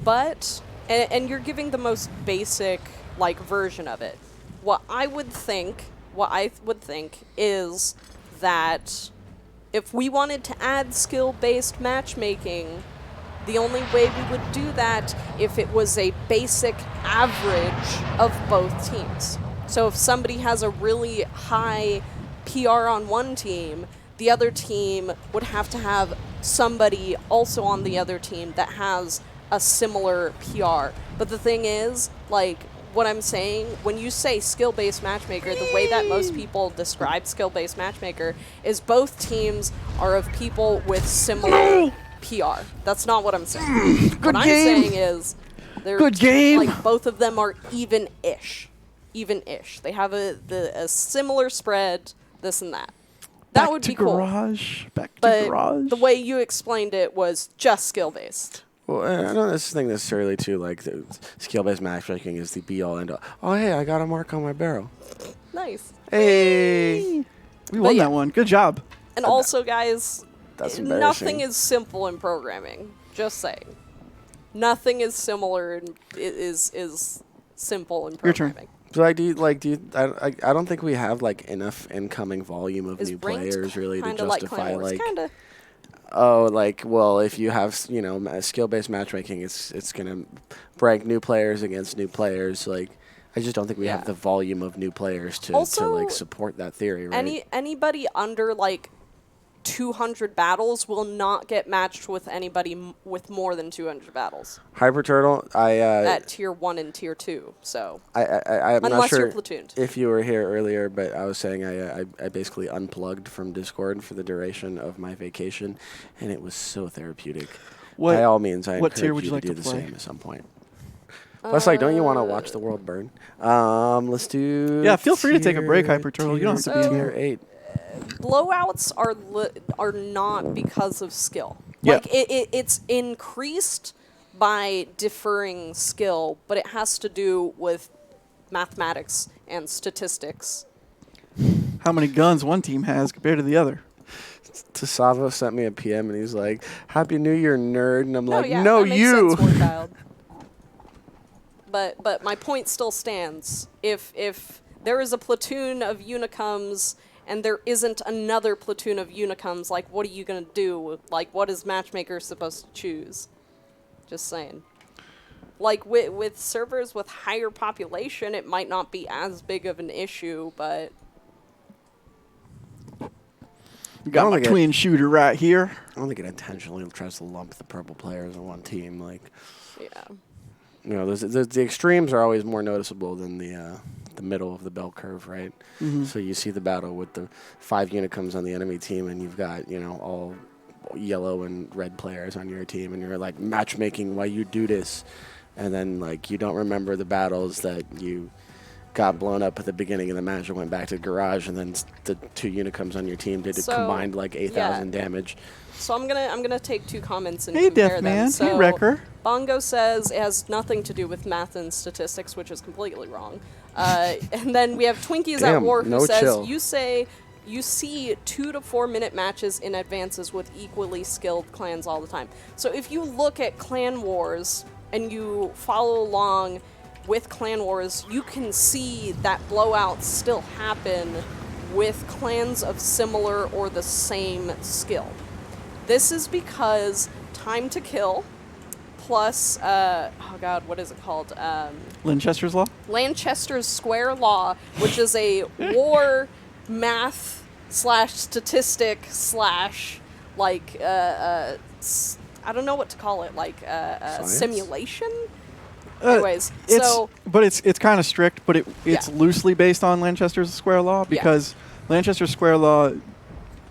but and you're giving the most basic like version of it. What I would think is that if we wanted to add skill-based matchmaking, the only way we would do that if it was a basic average of both teams. So if somebody has a really high PR on one team, the other team would have to have somebody also on the other team that has a similar PR. But the thing is, like, what I'm saying, when you say skill-based matchmaker, the way that most people describe skill-based matchmaker is both teams are of people with similar PR. That's not what I'm saying. What I'm saying is, Good game. Like, both of them are even-ish. Even-ish. They have a similar spread, this and that. That would be cool. Back to but garage. the way you explained it was just skill-based. Well, I don't think necessarily too like the skill-based matchmaking is the be-all end-all. Oh, hey, I got a mark on my barrel. Nice. Hey, we won that one. Good job. And also, guys, that's nothing embarrassing. is simple in programming. Just saying. Nothing is similar and is simple in Your turn. programming. So, I don't think we have like enough incoming volume of new players really to justify like. Oh, like, well, if you have, skill-based matchmaking, it's gonna rank new players against new players. Like, I just don't think we have the volume of new players to like support that theory, right? Anybody under like 200 battles will not get matched with anybody with more than 200 battles. Hyper Turtle, at tier 1 and tier 2. So I'm not unless sure you're platooned. if you were here earlier, but I was saying I basically unplugged from Discord for the duration of my vacation, and it was so therapeutic. By all means, I encourage tier would you you to like do to the play? same at some point. Plus, like, don't you want to watch the world burn? Let's do. Yeah, feel free to take a break, Hyper Turtle. You don't have to be tier here. 8. blowouts are not because of skill. Yeah. Like it's increased by deferring skill, but it has to do with mathematics and statistics. How many guns one team has compared to the other? Tasavo sent me a PM and he's like, "Happy New Year, nerd," and I'm like, yeah, "No, that makes you." sense, War Child. But my point still stands. If there is a platoon of Unicums and there isn't another platoon of Unicums, like, what are you gonna do? Like, what is Matchmaker supposed to choose? Just saying. Like, with servers with higher population, it might not be as big of an issue, but... You got my twin shooter right here. I don't think it intentionally tries to lump the purple players on one team. Like, yeah. You know, the extremes are always more noticeable than the middle of the bell curve, right? Mm-hmm. So you see the battle with the 5 Unicums on the enemy team, and you've got, you know, all yellow and red players on your team, and you're like matchmaking while you do this, and then like you don't remember the battles that you got blown up at the beginning of the match and went back to the garage, and then the 2 Unicums on your team did combined like 8,000 damage. So I'm gonna take 2 comments and hey, compare them. Man. So hey, Wrecker. Bongo says it has nothing to do with math and statistics, which is completely wrong. And then we have Twinkies at War who says you see 2 to 4 minute matches in advances with equally skilled clans all the time. So if you look at Clan Wars and you follow along with Clan Wars, you can see that blowouts still happen with clans of similar or the same skill. This is because time to kill plus, oh god, what is it called? Lanchester's Law? Lanchester's Square Law, which is a war math / statistic / like, I don't know what to call it, like simulation? Anyways, but it's kind of strict, but it's loosely based on Lanchester's Square Law because Lanchester's Square Law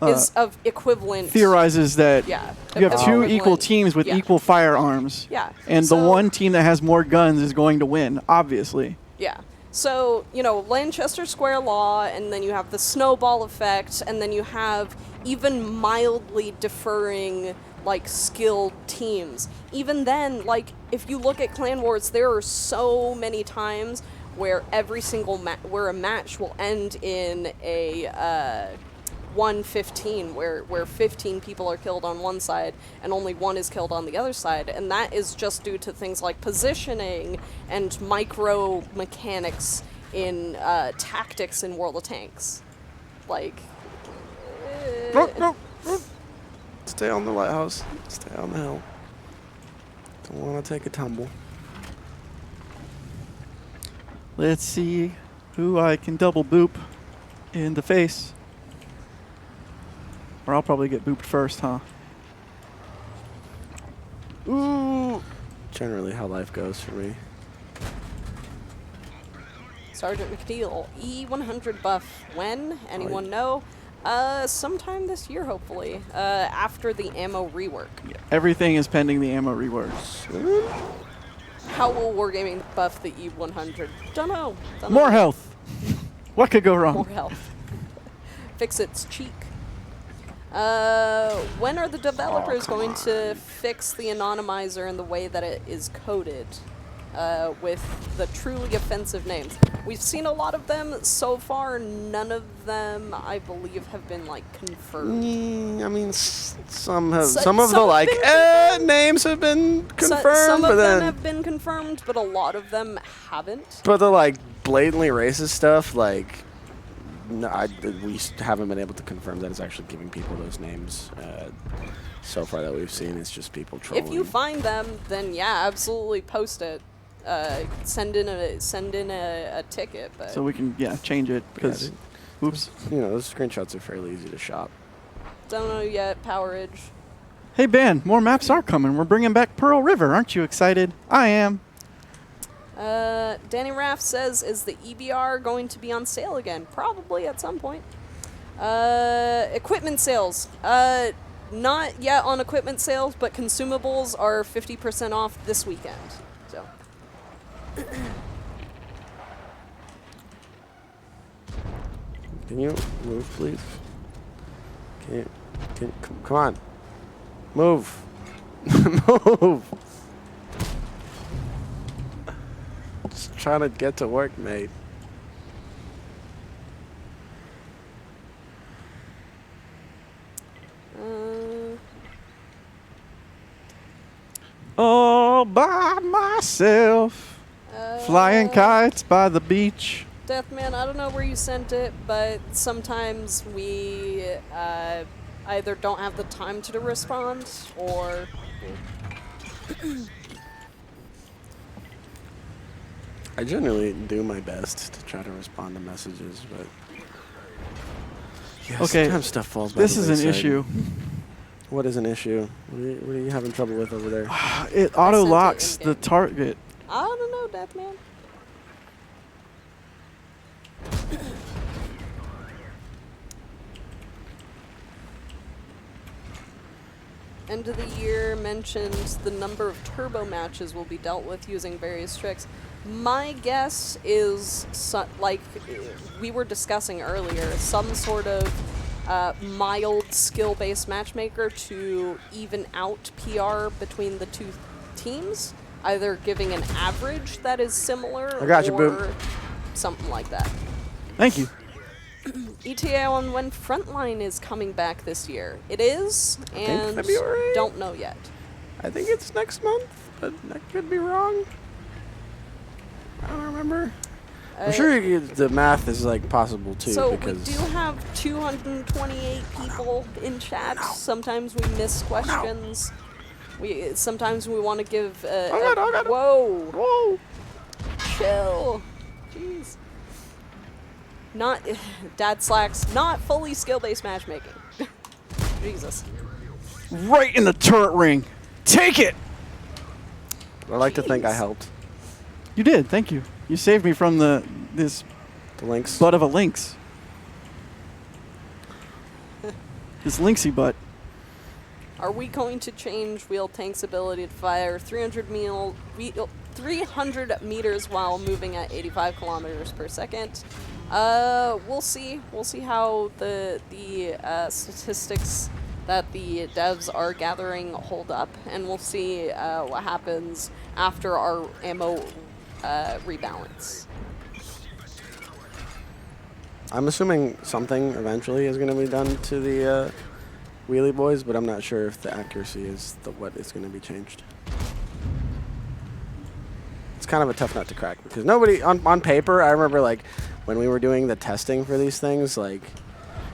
is of equivalent. Theorizes that you have 2 equal teams with equal firearms. Yeah. And the one team that has more guns is going to win, obviously. Yeah. So, you know, Lanchester Square Law, and then you have the snowball effect, and then you have even mildly deferring, like, skilled teams. Even then, like, if you look at Clan Wars, there are so many times where every single where a match will end in a 1-15, where 15 people are killed on one side and only 1 is killed on the other side, and that is just due to things like positioning and micro mechanics in tactics in World of Tanks. Like, stay on the lighthouse. Stay on the hill. Don't want to take a tumble. Let's see who I can double boop in the face. Or I'll probably get booped first, huh? Ooh. Generally how life goes for me. Sergeant McNeil, E100 buff. When? Anyone know? Sometime this year, hopefully. After the ammo rework. Yeah, everything is pending the ammo rework. How will Wargaming buff the E100? Dunno. More health. What could go wrong? More health. Fix its cheek. When are the developers going to fix the anonymizer in the way that it is coded with the truly offensive names? We've seen a lot of them so far. None of them, I believe, have been like confirmed. I mean, some have. Some of the names have been confirmed. Some of them have been confirmed, but a lot of them haven't. But the like blatantly racist stuff, like. No, we haven't been able to confirm that it's actually giving people those names. So far that we've seen, it's just people trolling. If you find them, then yeah, absolutely post it. Send in a ticket. But so we can change it because, oops. You know, those screenshots are fairly easy to shop. Don't know yet. Power Edge. Hey Ben, more maps are coming. We're bringing back Pearl River. Aren't you excited? I am. Danny Raff says, is the EBR going to be on sale again? Probably at some point. Equipment sales. Not yet on equipment sales, but consumables are 50% off this weekend. So. Can you move, please? Come on. Move. Move. Just trying to get to work, mate. All by myself, flying kites by the beach. Deathman, I don't know where you sent it, but sometimes we either don't have the time to respond or... I generally do my best to try to respond to messages, but... Yeah, okay, sometimes stuff falls by this the is an issue. What is an issue? What are you having trouble with over there? It auto-locks the target. I don't know, Deathman. End of the year mentioned the number of turbo matches will be dealt with using various tricks. My guess is, like we were discussing earlier, some sort of mild skill-based matchmaker to even out PR between the two teams, either giving an average that is similar I got you, or Boop. something like that. Thank you. ETA on when Frontline is coming back this year. It is, and February? Don't know yet. I think it's next month, but I could be wrong. I don't remember. I'm sure the math is like possible too. So because we do have 228 people in chat. Sometimes we miss questions. Sometimes we want to give. Whoa! Chill. Jeez. Not dad slacks. Not fully skill-based matchmaking. Jesus. Right in the turret ring. Take it. I like to think I helped. You did. Thank you. You saved me from the lynx. butt of a lynx. This lynxy butt. Are we going to change Wheel Tank's ability to fire 300 meters while moving at 85 kilometers per second? We'll see. We'll see how the statistics that the devs are gathering hold up, and we'll see what happens after our ammo rebalance. I'm assuming something eventually is going to be done to the wheelie boys, but I'm not sure if the accuracy is what is going to be changed. It's kind of a tough nut to crack because nobody on paper. I remember like when we were doing the testing for these things, like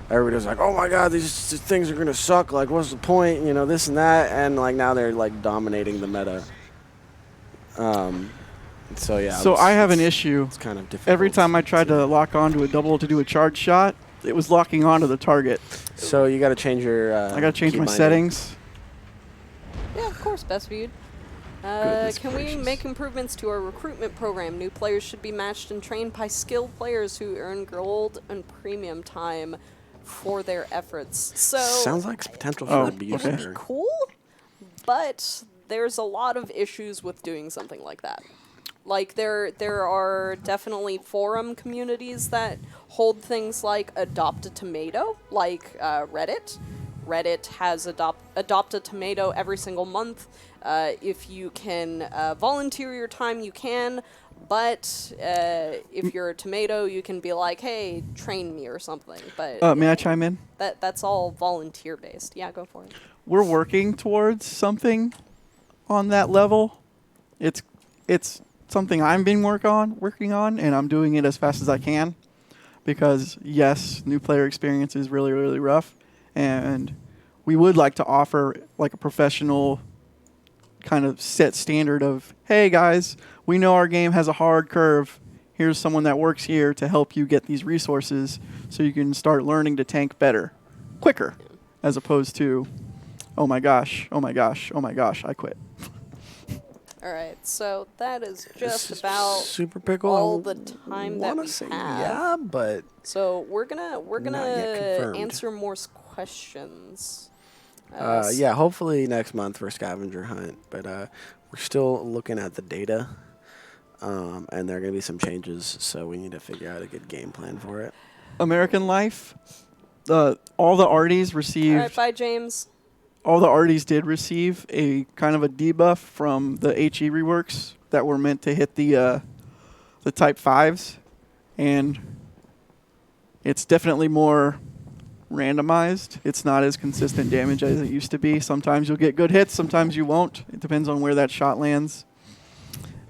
everybody was like, "Oh my God, these things are going to suck. Like, what's the point? You know, this and that." And like now they're like dominating the meta. So yeah. So I have an issue. It's kind of difficult. Every time I tried to lock onto a double to do a charge shot, it was locking onto the target. So you got to change your. I got to change my settings. Yeah, of course, best viewed. Can we make improvements to our recruitment program? New players should be matched and trained by skilled players who earn gold and premium time for their efforts. So sounds like some potential for abuse. It would be cool, but there's a lot of issues with doing something like that. Like there are definitely forum communities that hold things like Adopt a Tomato, like Reddit. Reddit has Adopt a Tomato every single month. If you can volunteer your time, you can. But if you're a tomato, you can be like, hey, train me or something. But may I chime in? That's all volunteer based. Yeah, go for it. We're working towards something on that level. It's something I'm being working on, and I'm doing it as fast as I can. Because yes, new player experience is really, really rough, and we would like to offer like a professional kind of set standard of, hey guys, we know our game has a hard curve. Here's someone that works here to help you get these resources so you can start learning to tank better, quicker, as opposed to, oh my gosh, I quit. All right, so that is just about Super Pickle. all the time that we have. Yeah, but so we're gonna answer more questions. Yeah, hopefully next month for scavenger hunt. But we're still looking at the data, and there are going to be some changes, so we need to figure out a good game plan for it. American Life, all the arties received. All right, bye, James. All the arties did receive a kind of a debuff from the HE reworks that were meant to hit the Type 5s, and it's definitely more randomized. It's not as consistent damage as it used to be. Sometimes you'll get good hits, sometimes you won't. It depends on where that shot lands.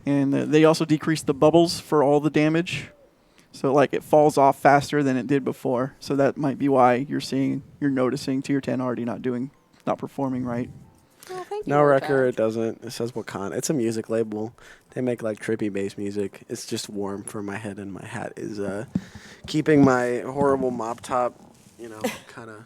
And they also decreased the bubbles for all the damage. So like it falls off faster than it did before. So that might be why you're noticing Tier 10 already not performing right. Oh, thank you, No record, it doesn't. It says Wakanda. It's a music label. They make like trippy bass music. It's just warm for my head, and my hat is keeping my horrible mop top, kind of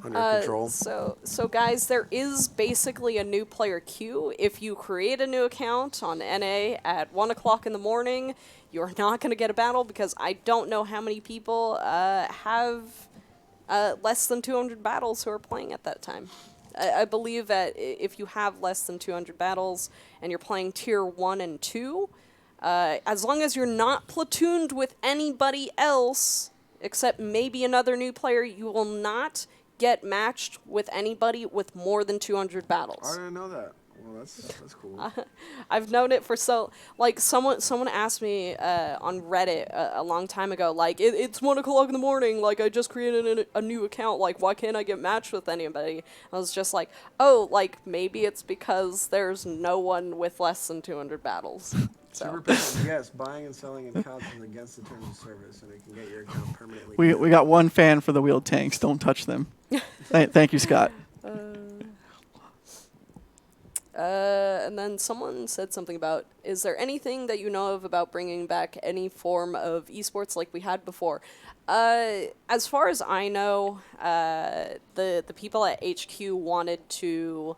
under control. So guys, there is basically a new player queue. If you create a new account on NA at 1 o'clock in the morning, you're not going to get a battle because I don't know how many people have less than 200 battles who are playing at that time. I believe that if you have less than 200 battles and you're playing Tier 1 and 2, as long as you're not platooned with anybody else, except maybe another new player, you will not get matched with anybody with more than 200 battles. I didn't know that. Well, that's cool. I've known it for someone asked me on Reddit a long time ago, like, it's 1 o'clock in the morning, like, I just created a new account, like, why can't I get matched with anybody? I was just like, oh, like, maybe it's because there's no one with less than 200 battles. So. Yes, buying and selling accounts is against the terms of service, and it can get your account permanently. We got one fan for the wheeled tanks. Don't touch them. Thank you, Scott. And then someone said something about, is there anything that you know of about bringing back any form of esports like we had before? As far as I know, the people at HQ wanted to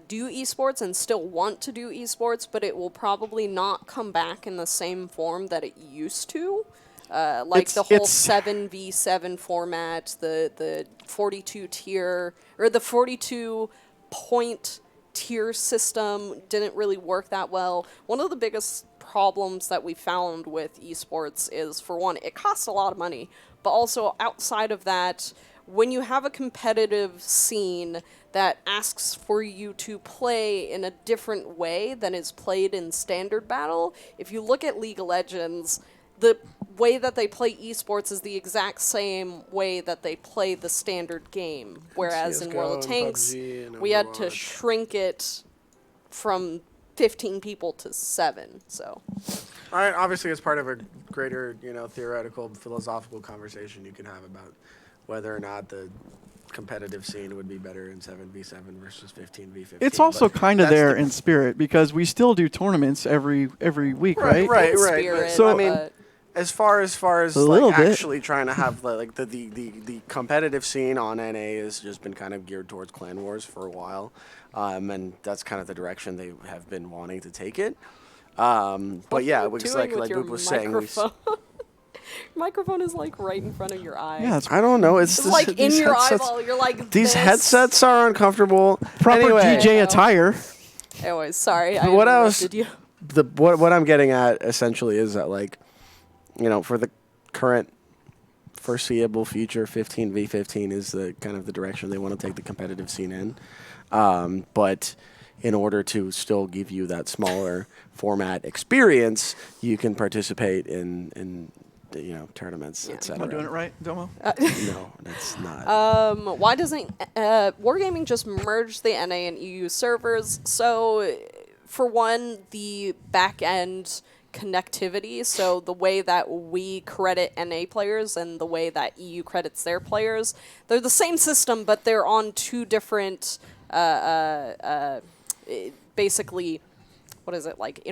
do esports and still want to do esports, but it will probably not come back in the same form that it used to. The whole 7v7 format, the 42 tier, or the 42 point tier system didn't really work that well. One of the biggest problems that we found with esports is, for one, it costs a lot of money, but also outside of that, when you have a competitive scene that asks for you to play in a different way than is played in standard battle, if you look at League of Legends, the way that they play esports is the exact same way that they play the standard game. Whereas in World of Tanks, we had to shrink it from 15 people to 7. So, all right, obviously, it's part of a greater, theoretical, philosophical conversation you can have about whether or not the competitive scene would be better in 7v7 versus 15v15. It's also kind of there in spirit because we still do tournaments every week, right? Right. So I mean, as far as like actually trying to have the competitive scene on NA has just been kind of geared towards clan wars for a while, and that's kind of the direction they have been wanting to take it. But yeah, it was like Boop was saying. Your microphone is like right in front of your eye. Yeah, I don't know. It's like in your eyeball. You're like these headsets are uncomfortable. Proper DJ attire. Anyways, sorry. What else? What I'm getting at essentially is that, like, for the current foreseeable future, 15v15 is the kind of the direction they want to take the competitive scene in. But in order to still give you that smaller format experience, you can participate in tournaments, etc. Am I doing it right, Domo? No, that's not. Why doesn't Wargaming just merge the NA and EU servers? So, for one, the back end connectivity, so the way that we credit NA players and the way that EU credits their players, they're the same system, but they're on two different, basically, what is it, like,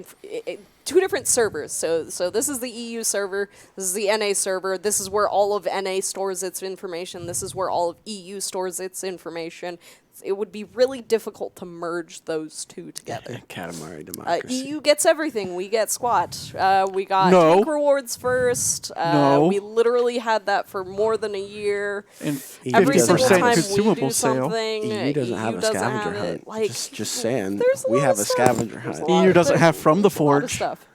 two different servers. So this is the EU server, this is the NA server, this is where all of NA stores its information, this is where all of EU stores its information. It would be really difficult to merge those two together. Katamari democracy. EU gets everything. We get squat. We got tank rewards first. We literally had that for more than a year. And every single time consumable we do something, EU doesn't have a scavenger hunt. Like, just saying, there's we have a stuff. scavenger hunt. EU doesn't have from the There's a lot of Forge. stuff.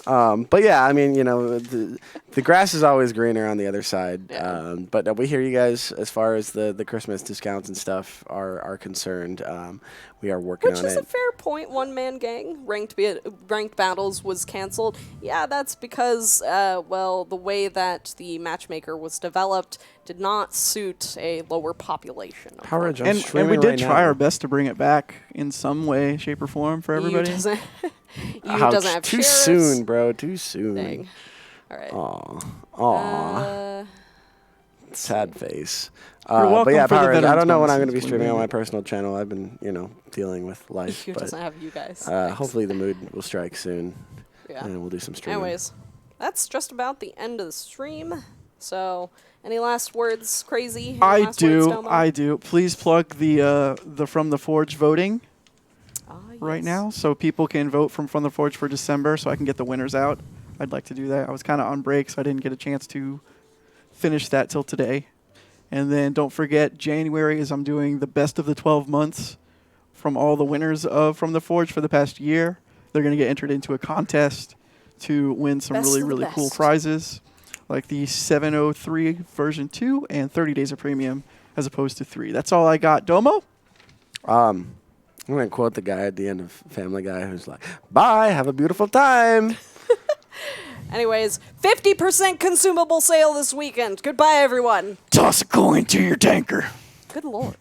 But yeah, I mean, the grass is always greener on the other side. Yeah. But we hear you guys as far as the Christmas discounts and stuff are concerned. We are working on it. Which is a fair point. One Man Gang ranked battles was canceled. Yeah, that's because the way that the matchmaker was developed did not suit a lower population. Courage, and we did try our best to bring it back in some way, shape, or form for everybody. doesn't have too shares. soon, bro. Too soon. Dang. All right. Aw. Sad face. You're welcome but yeah, for the Power Rangers. I don't know when I'm going to bonuses be streaming on we my made. personal channel. I've been, dealing with life. Who but, doesn't have you guys? hopefully the mood will strike soon. Yeah. And we'll do some streaming. Anyways, that's just about the end of the stream. So, any last words, Crazy? Any last words, Domo? I do. Please plug the From the Forge voting right Yes. now, so people can vote from the Forge for December, so I can get the winners out. I'd like to do that. I was kind of on break, so I didn't get a chance to finish that till today. And then don't forget, January is I'm doing the best of the 12 months from all the winners of From the Forge for the past year. They're going to get entered into a contest to win some Best of the really cool best. prizes, like the 703 version 2 and 30 days of premium as opposed to 3. That's all I got. Domo? I'm going to quote the guy at the end of Family Guy who's like, bye, have a beautiful time. Anyways, 50% consumable sale this weekend. Goodbye, everyone. Toss a coin to your tanker. Good lord.